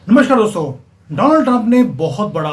नमस्कार दोस्तों। Donald Trump ने बहुत बड़ा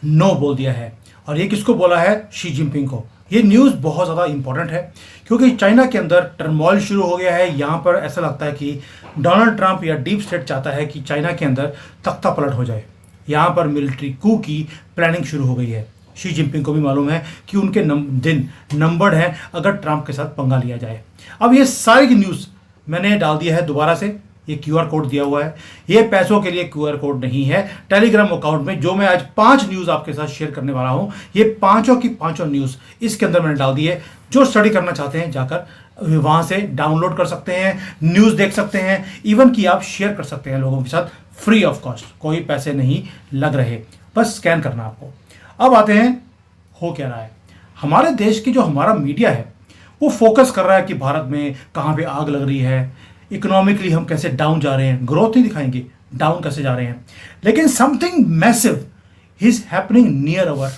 नो बोल दिया है और ये किसको बोला है? शी जिनपिंग को। ये न्यूज़ बहुत ज़्यादा इंपॉर्टेंट है क्योंकि चाइना के अंदर टर्मोइल शुरू हो गया है। यहाँ पर ऐसा लगता है कि डोनाल्ड ट्रंप या डीप स्टेट चाहता है कि चाइना के अंदर तख्ता पलट हो जाए। यहाँ पर मिलिट्री कू की प्लानिंग शुरू हो गई है। शी जिनपिंग को भी मालूम है कि उनके दिन नंबर्ड हैं अगर ट्रंप के साथ पंगा लिया जाए। अब ये सारी की न्यूज़ मैंने डाल दिया है दोबारा से। ये क्यूआर कोड दिया हुआ है। ये पैसों के लिए क्यूआर कोड नहीं है। टेलीग्राम अकाउंट में जो मैं आज 5 न्यूज़ आपके साथ शेयर करने वाला हूं, ये पांचों की पांचों न्यूज़ इसके अंदर मैंने डाल दी है। जो स्टडी करना चाहते हैं जाकर वहां से डाउनलोड कर सकते हैं, न्यूज़ देख सकते हैं, इवन कि आप शेयर कर सकते हैं लोगों के साथ फ्री ऑफ कॉस्ट। कोई पैसे नहीं लग रहे, बस स्कैन करना आपको। अब आते हैं, हो क्या रहा है। हमारे देश की जो हमारा मीडिया है वो फोकस कर रहा है कि भारत में कहाँ पे आग लग रही है, इकोनॉमिकली हम कैसे डाउन जा रहे हैं, ग्रोथ नहीं दिखाएंगे, डाउन कैसे जा रहे हैं। लेकिन something massive is happening near our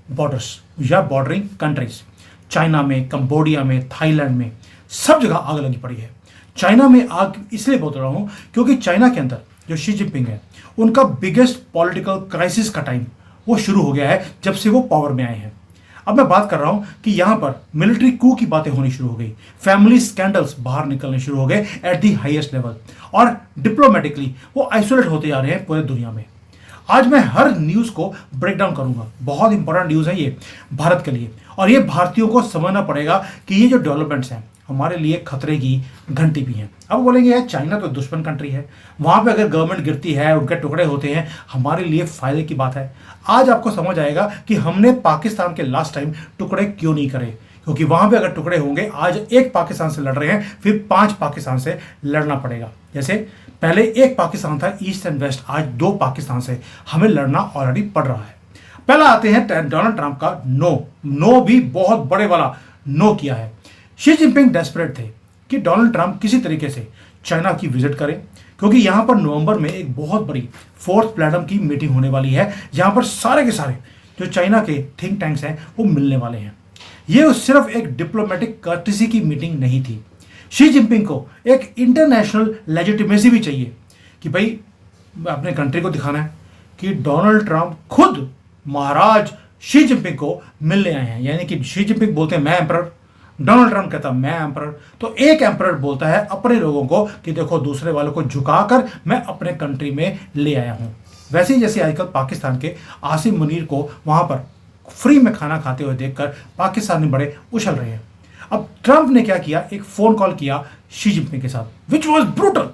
borders या बॉर्डरिंग कंट्रीज। चाइना में, कंबोडिया में, थाईलैंड में, सब जगह आग लगी पड़ी है। चाइना में आग इसलिए बोल रहा हूं क्योंकि चाइना के अंदर जो शी जिनपिंग है उनका बिगेस्ट पॉलिटिकल क्राइसिस का टाइम वो शुरू हो गया है जब से वो पावर में आए हैं। अब मैं बात कर रहा हूं कि यहां पर मिलिट्री कू की बातें होनी शुरू हो गई, फैमिली स्कैंडल्स बाहर निकलने शुरू हो गए एट दी हाईएस्ट लेवल, और डिप्लोमेटिकली वो आइसोलेट होते जा रहे हैं पूरे दुनिया में। आज मैं हर न्यूज को ब्रेक डाउन करूंगा। बहुत इंपॉर्टेंट न्यूज है ये भारत के लिए, और ये भारतीयों को समझना पड़ेगा कि ये जो डेवलपमेंट्स हैं हमारे लिए खतरे की घंटी भी हैं। अब बोलेंगे यार चाइना तो दुश्मन कंट्री है, वहां पे अगर गवर्नमेंट गिरती है, उनके टुकड़े होते हैं, हमारे लिए फायदे की बात है। आज आपको समझ आएगा कि हमने पाकिस्तान के लास्ट टाइम टुकड़े क्यों नहीं करे, क्योंकि वहां पे अगर टुकड़े होंगे, आज एक पाकिस्तान से लड़ रहे हैं, फिर 5 पाकिस्तान से लड़ना पड़ेगा। जैसे पहले एक पाकिस्तान था ईस्ट एंड वेस्ट, आज 2 पाकिस्तान से हमें लड़ना ऑलरेडी पड़ रहा है। पहला आते हैं डोनाल्ड ट्रंप का नो भी बहुत बड़े वाला नो किया है। शी जिनपिंग डेस्परेट थे कि डोनाल्ड ट्रंप किसी तरीके से चाइना की विजिट करें, क्योंकि यहां पर नवंबर में एक बहुत बड़ी 4th प्लेटफॉर्म की मीटिंग होने वाली है जहां पर सारे के सारे जो चाइना के थिंक टैंक्स हैं वो मिलने वाले हैं। ये सिर्फ एक डिप्लोमेटिक कर्टिसी की मीटिंग नहीं थी। शी जिनपिंग को एक इंटरनेशनल लेजिटिमेसी भी चाहिए कि भाई अपने कंट्री को दिखाना है कि डोनाल्ड ट्रंप खुद महाराज शी जिनपिंग को मिलने आए हैं। यानी कि शी जिनपिंग बोलते हैं मैं एम्परर, डोनाल्ड ट्रंप कहता मैं एम्परर। तो एक एम्परर बोलता है अपने लोगों को कि देखो दूसरे वालों को झुकाकर मैं अपने कंट्री में ले आया हूं। वैसे ही जैसे आजकल पाकिस्तान के आसिम मुनीर को वहां पर फ्री में खाना खाते हुए देखकर पाकिस्तानी बड़े उछल रहे हैं। अब ट्रंप ने क्या किया, एक फोन कॉल किया शी जिनपिंग के साथ, विच वॉज ब्रूटल।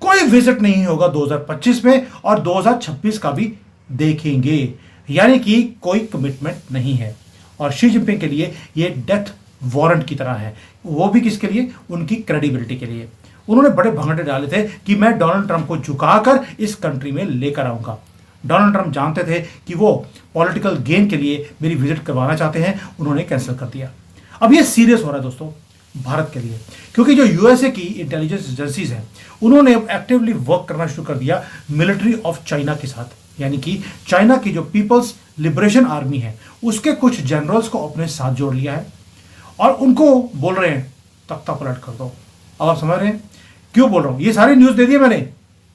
कोई विजिट नहीं होगा 2025 में, और 2026 का भी देखेंगे, यानी कि कोई कमिटमेंट नहीं है। और शी जिनपिंग के लिए ये डेथ वारंट की तरह है। वो भी किसके लिए? उनकी क्रेडिबिलिटी के लिए। उन्होंने बड़े भंगड़े डाले थे कि मैं डोनाल्ड ट्रंप को झुकाकर इस कंट्री में लेकर आऊंगा। डोनाल्ड ट्रंप जानते थे कि वो पॉलिटिकल गेन के लिए मेरी विजिट करवाना चाहते हैं, उन्होंने कैंसिल कर दिया। अब ये सीरियस हो रहा है दोस्तों भारत के लिए, क्योंकि जो यूएसए की इंटेलिजेंस एजेंसीज हैं उन्होंने एक्टिवली वर्क करना शुरू कर दिया मिलिट्री ऑफ चाइना के साथ। यानी कि चाइना की जो पीपल्स लिबरेशन आर्मी है उसके कुछ जनरल्स को अपने साथ जोड़ लिया है और उनको बोल रहे हैं तख्ता पलट कर दो। अब आप समझ रहे हैं क्यों बोल रहा हूं। ये सारी न्यूज़ दे दी मैंने,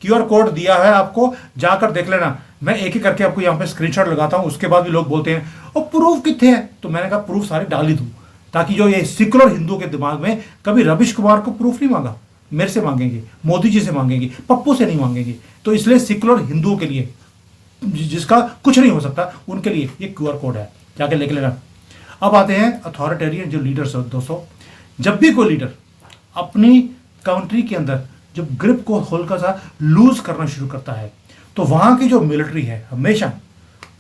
क्यूआर कोड दिया है, आपको जाकर देख लेना। मैं एक एक करके आपको यहाँ पे स्क्रीनशॉट लगाता हूँ। उसके बाद भी लोग बोलते हैं और प्रूफ कितने हैं, तो मैंने कहा प्रूफ सारे डाल ही दूँ, ताकि जो ये सेकुलर हिंदुओं के दिमाग में कभी रविश कुमार को प्रूफ नहीं मांगा, मेरे से मांगेंगे, मोदी जी से मांगेंगे, पप्पू से नहीं मांगेंगे। तो इसलिए सेकुलर हिंदुओं के लिए जिसका कुछ नहीं हो सकता उनके लिए ये क्यूआर कोड है, जाके लिख लेना। अब आते हैं अथॉरिटेरियन जो लीडर्स हो दोस्तों। जब भी कोई लीडर अपनी कंट्री के अंदर जब ग्रिप को हल्का सा लूज करना शुरू करता है तो वहां की जो मिलिट्री है हमेशा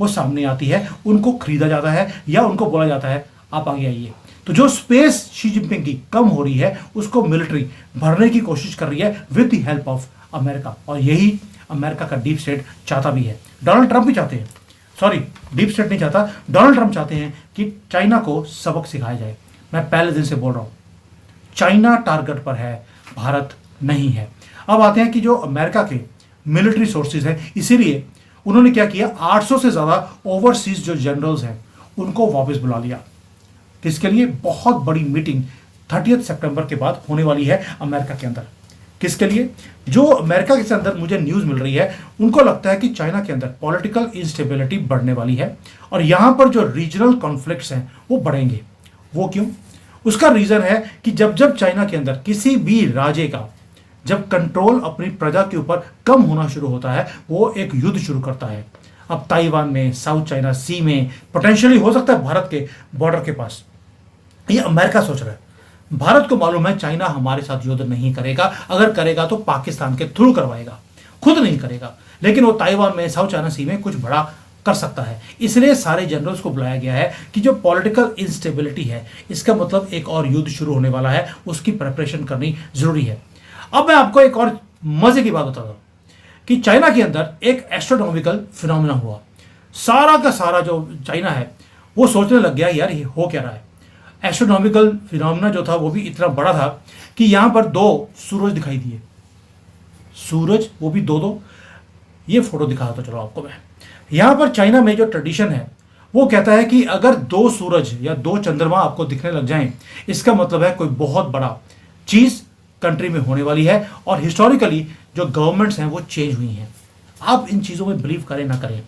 वो सामने आती है, उनको खरीदा जाता है या उनको बोला जाता है आप आगे आइए। तो जो स्पेस शी जिनपिंग की कम हो रही है उसको मिलिट्री भरने की कोशिश कर रही है with the help of America, और यही अमेरिका का डीप स्टेट चाहता भी है। डोनाल्ड ट्रंप भी चाहते हैं, सॉरी डीप स्टेट नहीं चाहता, डोनाल्ड ट्रंप चाहते हैं कि चाइना को सबक सिखाया जाए। मैं पहले दिन से बोल रहा हूं चाइना टारगेट पर है, भारत नहीं है। अब आते हैं कि जो अमेरिका के मिलिट्री सोर्सेज हैं, इसीलिए उन्होंने क्या किया, 800 से ज्यादा ओवरसीज जो जनरल्स हैं उनको वापस बुला लिया। किसके लिए? बहुत बड़ी मीटिंग 30 सितंबर के बाद होने वाली है अमेरिका के अंदर। किसके लिए? जो अमेरिका के अंदर मुझे न्यूज़ मिल रही है, उनको लगता है कि चाइना के अंदर पॉलिटिकल इंस्टेबिलिटी बढ़ने वाली है और यहाँ पर जो रीजनल कॉन्फ्लिक्ट्स हैं वो बढ़ेंगे। वो क्यों? उसका रीज़न है कि जब जब चाइना के अंदर किसी भी राज्य का जब कंट्रोल अपनी प्रजा के ऊपर कम होना शुरू होता है, वो एक युद्ध शुरू करता है। अब ताइवान में, साउथ चाइना सी में, पोटेंशियली हो सकता है भारत के बॉर्डर के पास। ये अमेरिका सोच रहा है। भारत को मालूम है चाइना हमारे साथ युद्ध नहीं करेगा, अगर करेगा तो पाकिस्तान के थ्रू करवाएगा, खुद नहीं करेगा। लेकिन वो ताइवान में, साउथ चाइना सी में कुछ बड़ा कर सकता है। इसलिए सारे जनरल्स को बुलाया गया है कि जो पॉलिटिकल इंस्टेबिलिटी है, इसका मतलब एक और युद्ध शुरू होने वाला है, उसकी प्रिपरेशन करनी जरूरी है। अब मैं आपको एक और मजे की बात बताता हूं कि चाइना के अंदर एक एस्ट्रोनॉमिकल फिनोमेना हुआ। सारा का सारा जो चाइना है वो सोचने लग गया यार ये हो क्या रहा है। एस्ट्रोनॉमिकल फिनोमेना जो था वो भी इतना बड़ा था कि यहां पर 2 सूरज दिखाई दिए। सूरज, वो भी 2-2। ये फोटो दिखा दो चलो आपको मैं। यहां पर चाइना में जो ट्रेडिशन है वो कहता है कि अगर 2 सूरज या 2 चंद्रमा आपको दिखने लग जाएं, इसका मतलब है कोई बहुत बड़ा चीज कंट्री में होने वाली है और हिस्टोरिकली जो गवर्नमेंट्स हैं वो चेंज हुई हैं। आप इन चीज़ों में बिलीव करें ना करें,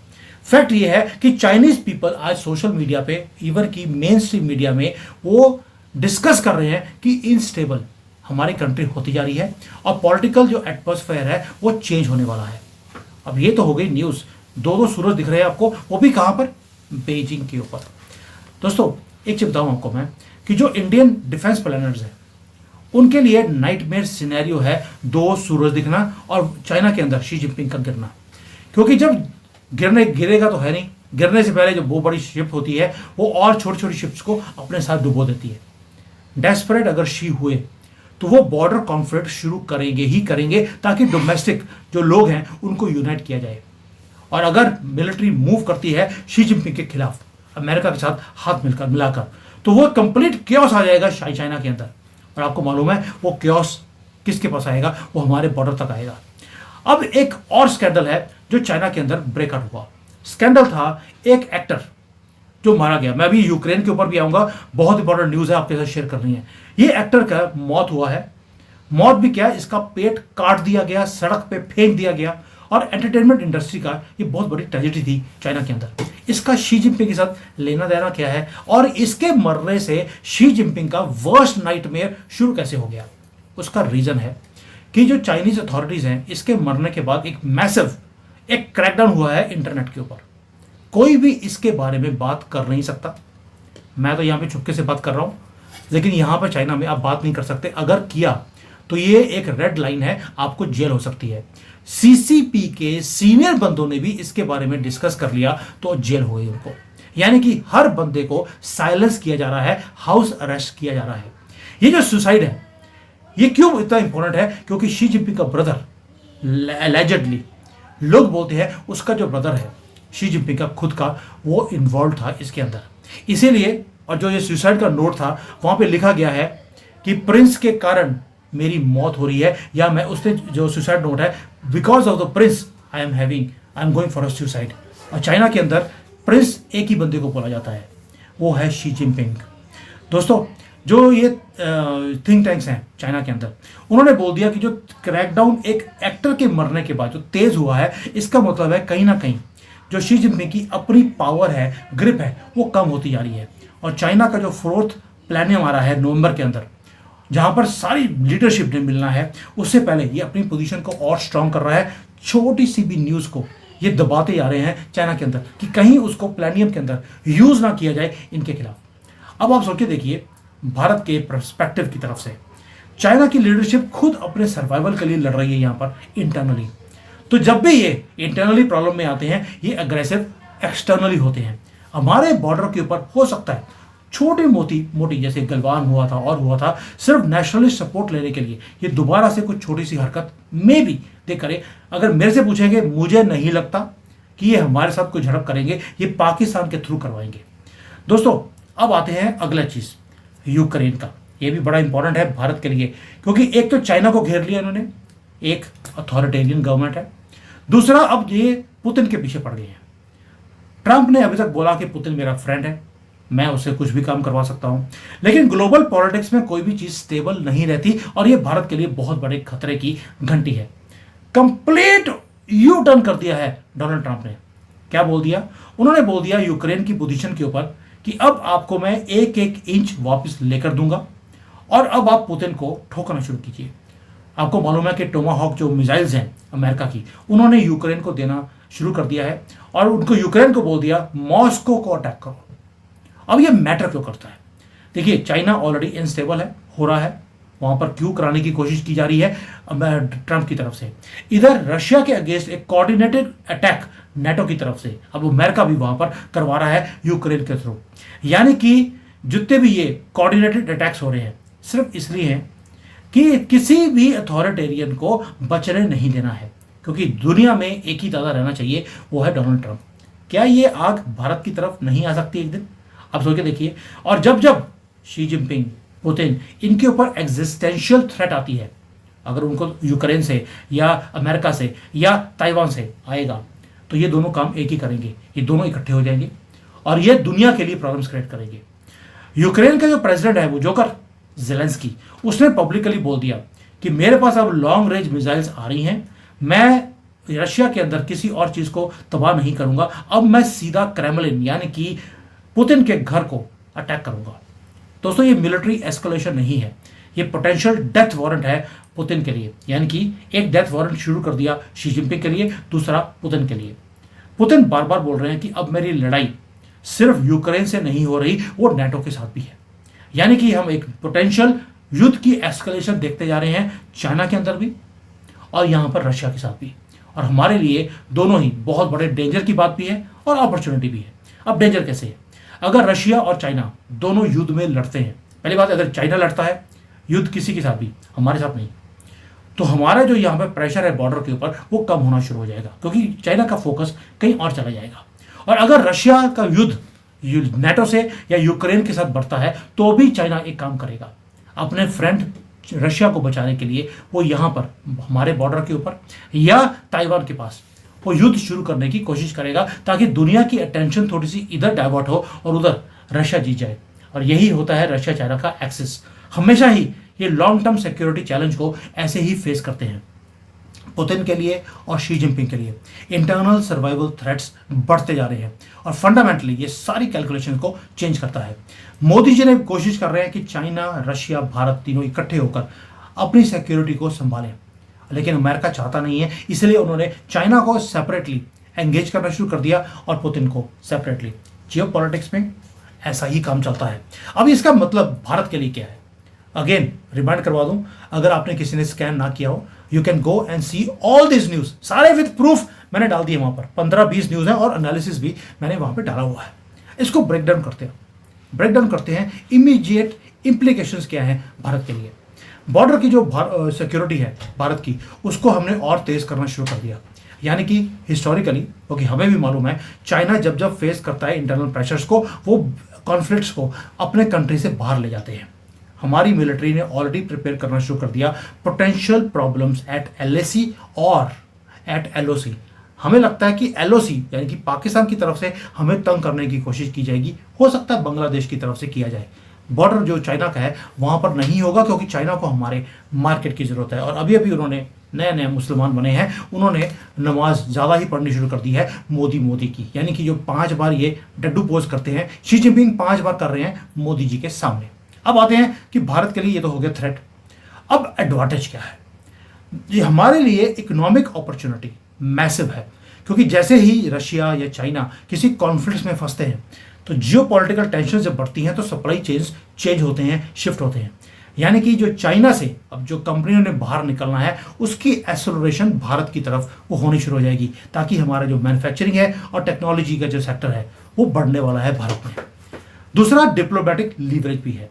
फैक्ट ये है कि चाइनीज पीपल आज सोशल मीडिया पे, इवन की मेन स्ट्रीम मीडिया में, वो डिस्कस कर रहे हैं कि इनस्टेबल हमारी कंट्री होती जा रही है और पॉलिटिकल जो एटमॉस्फेयर है वो चेंज होने वाला है। अब ये तो हो गई न्यूज़। 2-2 सूरज दिख रहे हैं आपको, वो भी कहाँ पर? बेजिंग के ऊपर। दोस्तों एक चीज बताऊँ आपको मैं कि जो इंडियन डिफेंस प्लानर्स हैं उनके लिए नाइटमेयर सिनेरियो है 2 सूरज दिखना और चाइना के अंदर शी जिनपिंग का गिरना। क्योंकि जब गिरेगा तो है नहीं, गिरने से पहले जो वो बड़ी शिप होती है वो और छोटी छोटी शिप्स को अपने साथ डुबो देती है। डेस्परेट अगर शी हुए तो वो बॉर्डर कॉन्फ्लिक्ट शुरू करेंगे ही करेंगे ताकि डोमेस्टिक जो लोग हैं उनको यूनाइट किया जाए। और अगर मिलिट्री मूव करती है शी जिनपिंग के खिलाफ अमेरिका के साथ हाथ मिलाकर, तो वो कंप्लीट क्योस आ जाएगा चाइना के अंदर। और आपको मालूम है वो क्योस किसके पास आएगा? वो हमारे बॉर्डर तक आएगा। अब एक और स्कैंडल है जो चाइना के अंदर ब्रेकआउट हुआ। स्कैंडल था एक एक्टर जो मारा गया। मैं अभी यूक्रेन के ऊपर भी आऊंगा, बहुत इंपॉर्टेंट न्यूज़ है आपके साथ शेयर करनी है। ये एक्टर का मौत हुआ है। मौत भी क्या, इसका पेट काट दिया गया, सड़क पे फेंक दिया गया। और एंटरटेनमेंट इंडस्ट्री का ये बहुत बड़ी ट्रेजेडी थी चाइना के अंदर। इसका शी जिनपिंग के साथ लेना देना क्या है और इसके मरने से शी जिनपिंग का वर्स्ट नाइटमेयर शुरू कैसे हो गया? उसका रीजन है कि जो चाइनीज अथॉरिटीज हैं, इसके मरने के बाद एक मैसिव एक क्रैकडाउन हुआ है इंटरनेट के ऊपर। कोई भी इसके बारे में बात कर नहीं सकता। मैं तो यहाँ पे चुपके से बात कर रहा हूँ, लेकिन यहाँ पर चाइना में आप बात नहीं कर सकते। अगर किया तो ये एक रेड लाइन है, आपको जेल हो सकती है। सीसीपी के सीनियर बंदों ने भी इसके बारे में डिस्कस कर लिया तो जेल हो गई उनको। यानी कि हर बंदे को साइलेंस किया जा रहा है, हाउस अरेस्ट किया जा रहा है। ये जो सुसाइड है ये क्यों इतना इंपॉर्टेंट है? क्योंकि शी जिनपिंग का ब्रदर एलिजेडली लोग बोलते हैं उसका जो ब्रदर है शी जिनपिंग का खुद का, वो इन्वॉल्व था इसके अंदर। इसीलिए और जो ये सुसाइड का नोट था वहां पे लिखा गया है कि प्रिंस के कारण मेरी मौत हो रही है, या मैं उसने जो सुसाइड नोट है, because of the Prince I am going for a suicide. और चाइना के अंदर प्रिंस एक ही बंदे को बोला जाता है, वो है शी जिनपिंग। दोस्तों जो ये थिंक टैंक्स हैं चाइना के अंदर, उन्होंने बोल दिया कि जो क्रैकडाउन एक एक्टर के मरने के बाद जो तेज हुआ है, इसका मतलब है कहीं ना कहीं जो शी जिनपिंग की अपनी पावर है, ग्रिप है, वो कम होती जा रही है। और चाइना का जो 4th प्लानिंग आ रहा है नवंबर के अंदर, जहां पर सारी लीडरशिप ने मिलना है, उससे पहले ये अपनी पोजीशन को और स्ट्रांग कर रहा है। छोटी सी भी न्यूज़ को ये दबाते जा रहे हैं चाइना के अंदर कि कहीं उसको प्लानियम के अंदर यूज़ ना किया जाए इनके खिलाफ। अब आप सोच के देखिए, भारत के पर्सपेक्टिव की तरफ से चाइना की लीडरशिप खुद अपने सर्वाइवल के लिए लड़ रही है यहाँ पर इंटरनली। तो जब भी ये इंटरनली प्रॉब्लम में आते हैं, ये अग्रेसिव एक्सटर्नली होते हैं। हमारे बॉर्डर के ऊपर हो सकता है छोटी मोटी जैसे गलवान हुआ था और हुआ था, सिर्फ नेशनलिस्ट सपोर्ट लेने के लिए ये दोबारा से कुछ छोटी सी हरकत में भी दे करे। अगर मेरे से पूछेंगे, मुझे नहीं लगता कि ये हमारे साथ कोई झड़प करेंगे, ये पाकिस्तान के थ्रू करवाएंगे। दोस्तों अब आते हैं अगला चीज, यूक्रेन का। ये भी बड़ा इंपॉर्टेंट है भारत के लिए, क्योंकि एक तो चाइना को घेर लिया इन्होंने, एक अथॉरिटेरियन गवर्नमेंट है, दूसरा अब ये पुतिन के पीछे पड़ गए हैं। ट्रंप ने अभी तक बोला कि पुतिन मेरा फ्रेंड है, मैं उससे कुछ भी काम करवा सकता हूं। लेकिन ग्लोबल पॉलिटिक्स में कोई भी चीज स्टेबल नहीं रहती और ये भारत के लिए बहुत बड़े खतरे की घंटी है। कंप्लीट यू टर्न कर दिया है डोनाल्ड ट्रंप ने। क्या बोल दिया? उन्होंने बोल दिया यूक्रेन की पोजीशन के ऊपर कि अब आपको मैं एक एक इंच वापस लेकर दूंगा और अब आप पुतिन को ठोकना शुरू कीजिए। आपको मालूम है कि टोमाहॉक जो मिसाइल्स हैं अमेरिका की, उन्होंने यूक्रेन को देना शुरू कर दिया है और उनको यूक्रेन को बोल दिया मॉस्को को अटैक करो। अब ये मैटर क्यों करता है? देखिए, चाइना ऑलरेडी इनस्टेबल है, हो रहा है, वहां पर क्यों कराने की कोशिश की जा रही है ट्रंप की तरफ से। इधर रशिया के अगेंस्ट एक कोऑर्डिनेटेड अटैक नेटो की तरफ से अब अमेरिका भी वहां पर करवा रहा है यूक्रेन के थ्रू। यानी कि जितने भी ये कोऑर्डिनेटेड अटैक्स हो रहे हैं सिर्फ इसलिए हैं कि किसी भी अथॉरिटेरियन को बचने नहीं देना है, क्योंकि दुनिया में एक ही दादा रहना चाहिए, वो है डोनाल्ड ट्रंप। क्या ये आग भारत की तरफ नहीं आ सकती एक दिन? आप सोच के देखिए। और जब जब शी जिनपिंग, पुतिन, इनके ऊपर एग्जिस्टेंशियल थ्रेट आती है, अगर उनको यूक्रेन से या अमेरिका से या ताइवान से आएगा, तो ये दोनों काम एक ही करेंगे, ये दोनों इकट्ठे हो जाएंगे और ये दुनिया के लिए प्रॉब्लम्स क्रिएट करेंगे। यूक्रेन का जो प्रेसिडेंट है वो जोकर ज़ेलेंस्की, उसने पब्लिकली बोल दिया कि मेरे पास अब लॉन्ग रेंज मिसाइल्स आ रही हैं, मैं रशिया के अंदर किसी और चीज को तबाह नहीं करूंगा, अब मैं सीधा क्रेमलिन यानी कि पुतिन के घर को अटैक करूंगा। दोस्तों, ये मिलिट्री एस्केलेशन नहीं है, ये पोटेंशियल डेथ वारंट है पुतिन के लिए। यानी कि एक डेथ वारंट शुरू कर दिया शी जिनपिंग के लिए, दूसरा पुतिन के लिए। पुतिन बार बार बोल रहे हैं कि अब मेरी लड़ाई सिर्फ यूक्रेन से नहीं हो रही, वो नेटो के साथ भी है। यानी कि हम एक पोटेंशियल युद्ध की एस्केलेशन देखते जा रहे हैं, चाइना के अंदर भी और यहां पर रशिया के साथ भी। और हमारे लिए दोनों ही बहुत बड़े डेंजर की बात भी है और अपॉर्चुनिटी भी है। अब डेंजर कैसे है? अगर रशिया और चाइना दोनों युद्ध में लड़ते हैं, पहली बात, अगर चाइना लड़ता है युद्ध किसी के साथ भी, हमारे साथ नहीं, तो हमारा जो यहाँ पे प्रेशर है बॉर्डर के ऊपर वो कम होना शुरू हो जाएगा, क्योंकि चाइना का फोकस कहीं और चला जाएगा। और अगर रशिया का युद्ध नेटो से या यूक्रेन के साथ बढ़ता है तो भी चाइना एक काम करेगा, अपने फ्रेंड रशिया को बचाने के लिए वो यहाँ पर हमारे बॉर्डर के ऊपर या ताइवान के पास वो युद्ध शुरू करने की कोशिश करेगा, ताकि दुनिया की अटेंशन थोड़ी सी इधर डाइवर्ट हो और उधर रशिया जीत जाए। और यही होता है रशिया चाइना का एक्सिस। हमेशा ही ये लॉन्ग टर्म सिक्योरिटी चैलेंज को ऐसे ही फेस करते हैं। पुतिन के लिए और शी जिनपिंग के लिए इंटरनल सर्वाइवल थ्रेट्स बढ़ते जा रहे हैं और फंडामेंटली ये सारी कैलकुलेशन को चेंज करता है। मोदी जी ने कोशिश कर रहे हैं कि चाइना, रशिया, भारत तीनों इकट्ठे होकर अपनी सिक्योरिटी को संभालें, लेकिन अमेरिका चाहता नहीं है, इसलिए उन्होंने चाइना को सेपरेटली एंगेज करना शुरू कर दिया और पुतिन को सेपरेटली। जियोपॉलिटिक्स में ऐसा ही काम चलता है। अब इसका मतलब भारत के लिए क्या है? अगेन रिमाइंड करवा दूं, अगर आपने किसी ने स्कैन ना किया हो, you can go and see all this news, सारे विद प्रूफ मैंने डाल दिए वहां पर। 15-20 न्यूज है और एनालिसिस भी मैंने वहां पे डाला हुआ है। इसको ब्रेक डाउन करते हैं इमीडिएट इंप्लीकेशंस क्या है भारत के लिए। बॉर्डर की जो सिक्योरिटी है भारत की, उसको हमने और तेज करना शुरू कर दिया। यानी कि हिस्टोरिकली, क्योंकि हमें भी मालूम है चाइना जब जब फेस करता है इंटरनल प्रेशर्स को, वो कॉन्फ्लिक्ट्स को अपने कंट्री से बाहर ले जाते हैं। हमारी मिलिट्री ने ऑलरेडी प्रिपेयर करना शुरू कर दिया पोटेंशियल प्रॉब्लम्स एट LAC और एट LOC। हमें लगता है कि LOC यानी कि पाकिस्तान की तरफ से हमें तंग करने की कोशिश की जाएगी, हो सकता है बांग्लादेश की तरफ से किया जाए। बॉर्डर जो चाइना का है वहां पर नहीं होगा, क्योंकि चाइना को हमारे मार्केट की जरूरत है। और अभी अभी उन्होंने नए मुसलमान बने हैं, उन्होंने नमाज ज़्यादा ही पढ़नी शुरू कर दी है मोदी की। यानी कि जो 5 बार ये डड्डू पोज करते हैं, शी जिनपिंग 5 बार कर रहे हैं मोदी जी के सामने। अब आते हैं कि भारत के लिए ये तो हो गया थ्रेट। अब एडवांटेज क्या है? ये हमारे लिए इकोनॉमिक अपॉर्चुनिटी मैसिव है, क्योंकि जैसे ही रशिया या चाइना किसी कॉन्फ्लिक्ट में फंसते हैं तो जियोपॉलिटिकल टेंशन जब बढ़ती हैं तो सप्लाई चेन्स चेंज होते हैं, शिफ्ट होते हैं। यानी कि जो चाइना से अब जो कंपनियों ने बाहर निकलना है, उसकी एक्सेलरेशन भारत की तरफ वो होनी शुरू हो जाएगी, ताकि हमारा जो मैन्युफैक्चरिंग है और टेक्नोलॉजी का जो सेक्टर है वो बढ़ने वाला है भारत में। दूसरा डिप्लोमेटिक लीवरेज भी है।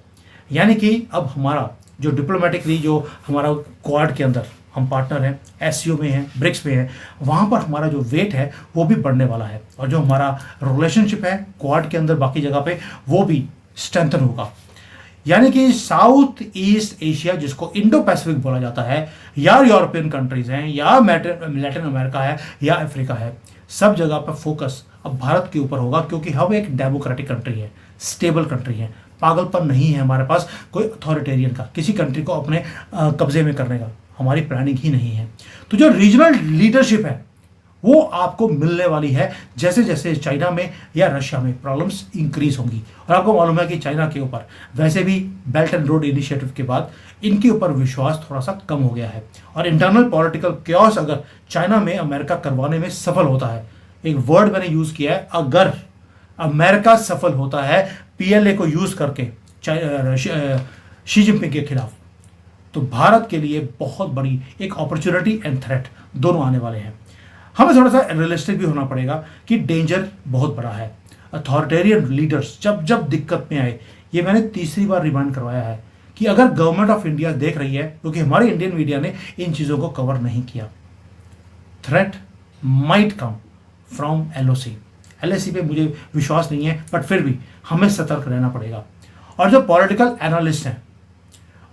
यानी कि अब हमारा जो डिप्लोमेटिकली जो हमारा क्वाड के अंदर हम पार्टनर हैं, SCO में हैं, ब्रिक्स में हैं, वहाँ पर हमारा जो वेट है वो भी बढ़ने वाला है। और जो हमारा रिलेशनशिप है क्वाड के अंदर बाकी जगह पे, वो भी स्ट्रेंथन होगा। यानी कि साउथ ईस्ट एशिया, जिसको इंडो पैसिफिक बोला जाता है, या यूरोपियन कंट्रीज हैं, या लैटिन अमेरिका है, या अफ्रीका है, सब जगह पर फोकस अब भारत के ऊपर होगा, क्योंकि हम एक डेमोक्रेटिक कंट्री है, स्टेबल कंट्री हैं। पागलपन नहीं है हमारे पास कोई अथॉरिटेरियन का, किसी कंट्री को अपने कब्जे में करने का हमारी प्लानिंग ही नहीं है। तो जो रीजनल लीडरशिप है वो आपको मिलने वाली है जैसे जैसे चाइना में या रशिया में प्रॉब्लम्स इंक्रीज होंगी। और आपको मालूम है कि चाइना के ऊपर वैसे भी बेल्ट एंड रोड इनिशिएटिव के बाद इनके ऊपर विश्वास थोड़ा सा कम हो गया है। और इंटरनल पॉलिटिकल क्योस अगर चाइना में अमेरिका करवाने में सफल होता है, एक वर्ड मैंने यूज किया है, अगर अमेरिका सफल होता है पीएलए को यूज करके शी जिनपिंग के खिलाफ, तो भारत के लिए बहुत बड़ी एक अपॉर्चुनिटी एंड थ्रेट दोनों आने वाले हैं। हमें थोड़ा सा रियलिस्टिक भी होना पड़ेगा कि डेंजर बहुत बड़ा है। अथॉरिटेरियन लीडर्स जब जब दिक्कत में आए, ये मैंने तीसरी बार रिमाइंड करवाया है कि अगर गवर्नमेंट ऑफ इंडिया देख रही है, क्योंकि हमारे इंडियन मीडिया ने इन चीज़ों को कवर नहीं किया, threat might come from LOC. LOC पे मुझे विश्वास नहीं है, बट फिर भी हमें सतर्क रहना पड़ेगा। और जो पॉलिटिकल एनालिस्ट हैं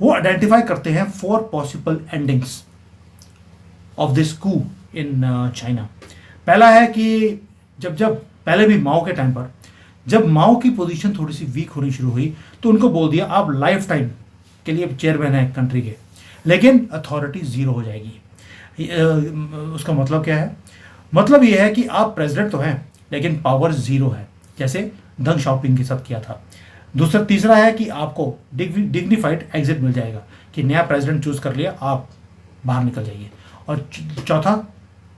वो आइडेंटिफाई करते हैं 4 possible endings of this coup in China. पहला है कि जब पहले भी माओ के टाइम पर जब माओ की पोजीशन थोड़ी सी वीक होनी शुरू हुई तो उनको बोल दिया आप लाइफ टाइम के लिए चेयरमैन हैं कंट्री के, लेकिन अथॉरिटी जीरो हो जाएगी। उसका मतलब क्या है? मतलब ये है कि आप प्रेसिडेंट तो हैं लेकिन पावर जीरो है, जैसे दंग शाओपिंग के साथ किया था। तीसरा है कि आपको डिग्निफाइड एग्जिट मिल जाएगा कि नया प्रेसिडेंट चूज कर लिया, आप बाहर निकल जाइए। और चौथा,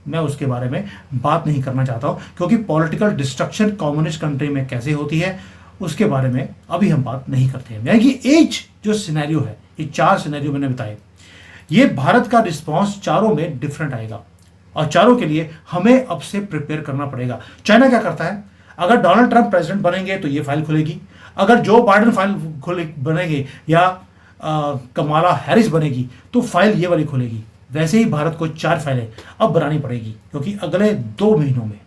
मैं उसके बारे में बात नहीं करना चाहता हूँ क्योंकि पॉलिटिकल डिस्ट्रक्शन कम्युनिस्ट कंट्री में कैसे होती है उसके बारे में अभी हम बात नहीं करते हैं। यानी कि एज जो सिनेरियो है, ये 4 सिनेरियो मैंने बताए, ये भारत का रिस्पॉन्स चारों में डिफरेंट आएगा और चारों के लिए हमें अब से प्रिपेयर करना पड़ेगा। चाइना क्या करता है, अगर डोनाल्ड ट्रंप प्रेसिडेंट बनेंगे तो ये फाइल खुलेगी, अगर जो बाइडेन फाइल बनेंगे या कमाला हैरिस बनेगी तो फाइल ये वाली खुलेगी। वैसे ही भारत को 4 फाइलें अब बनानी पड़ेगी क्योंकि अगले 2 महीनों में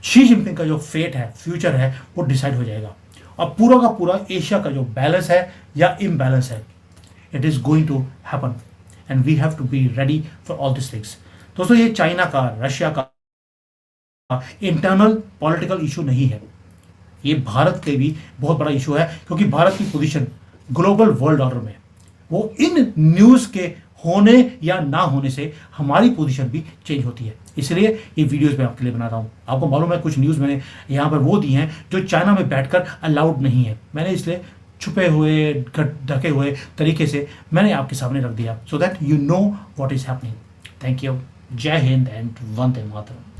शी जिनपिंग का जो फेट है, फ्यूचर है, वो डिसाइड हो जाएगा। और पूरा का पूरा एशिया का जो बैलेंस है या इम्बैलेंस है, it is going to happen and we have to be ready for all this things. दोस्तों, ये चाइना का, रशिया का इंटरनल पॉलिटिकल इशू नहीं है, ये भारत के भी बहुत बड़ा इशू है क्योंकि भारत की पोजीशन ग्लोबल वर्ल्ड ऑर्डर में, वो इन न्यूज़ के होने या ना होने से हमारी पोजीशन भी चेंज होती है। इसलिए ये वीडियोस मैं आपके लिए बना रहा हूँ। आपको मालूम है कुछ न्यूज़ मैंने यहाँ पर वो दी हैं जो चाइना में बैठकर अलाउड नहीं है, मैंने इसलिए छुपे हुए, ढके हुए तरीके से मैंने आपके सामने रख दिया so that you know what is happening. Thank you. जय हिंद एंड वंदे मातरम।